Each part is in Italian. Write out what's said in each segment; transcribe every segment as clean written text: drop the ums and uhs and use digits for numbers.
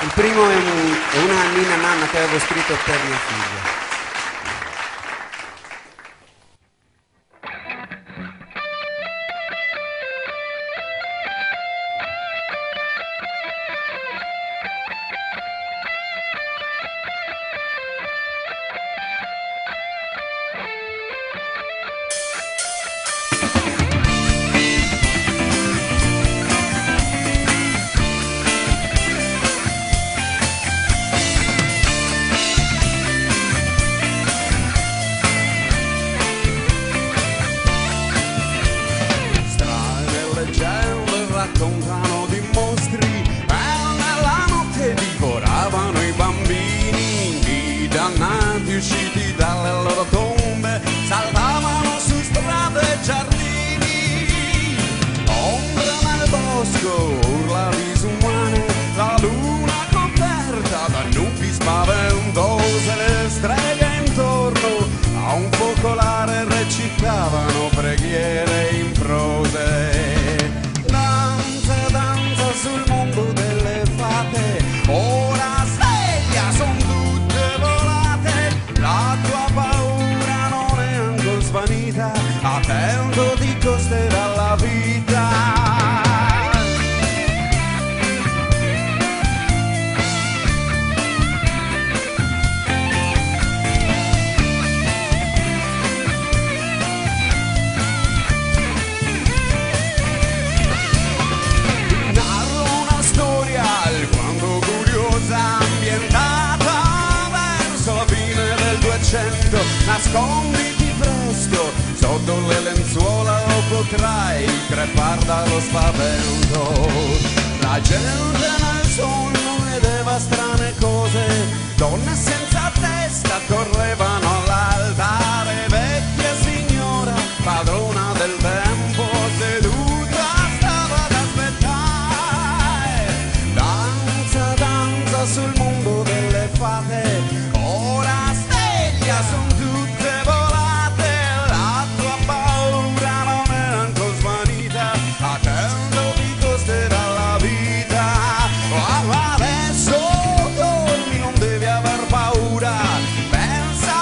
Il primo è una Nina Nanna che avevo scritto per mia figlia. Raccontano di mostri e nella notte divoravano i bambini. I dannati usciti dalle loro tombe saltavano su strade e giardini. Ombre nel bosco, urla disumane, la luna coperta da nubi spaventose. Le streghe intorno a un focolare recitavano preghiere in prose. Sul mondo delle fate, ora sveglia, son tutte volate. La tua paura non è ancora svanita, attento ti costerà la vita. Nasconditi presto sotto le lenzuola o potrai crepar dallo spavento. La gente nel sonno vedeva strane cose, donne senza testa correvano all'altare. Vecchia signora, padrona del tempo, seduta stava ad aspettare. Danza, danza sul mondo delle fate, ora sveglia, son tutte volate. La tua paura non è ancora svanita, attendo ti costerà la vita. Adesso dormi, non devi aver paura, pensa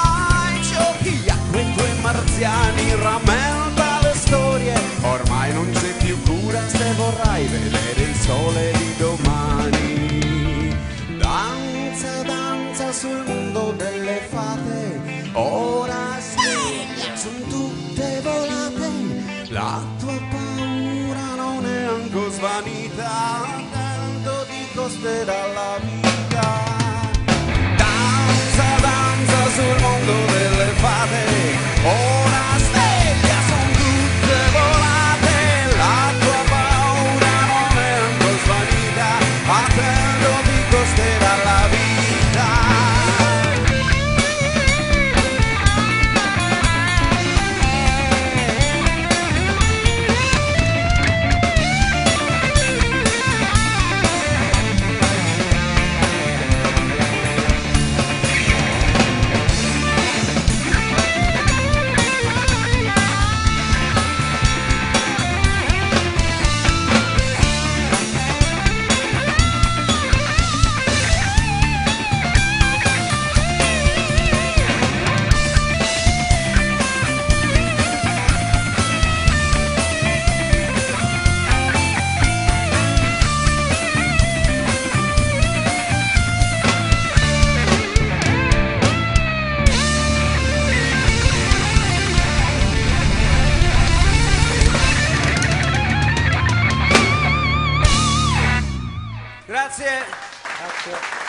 ai giochi, a quei tuoi marziani, rammenta le storie, ormai non c'è più cura se vorrai vedere il sole di domani. Danza, danza sul mondo delle fate, ora sveglia, son tutte volate. La tua paura non è ancora svanita, tanto ti costerà la vita. Danza, danza sul mondo delle fate, ora sveglia, son tutte volate. La tua paura non è ancora svanita, attendo ti costerà la vita. Grazie. Grazie.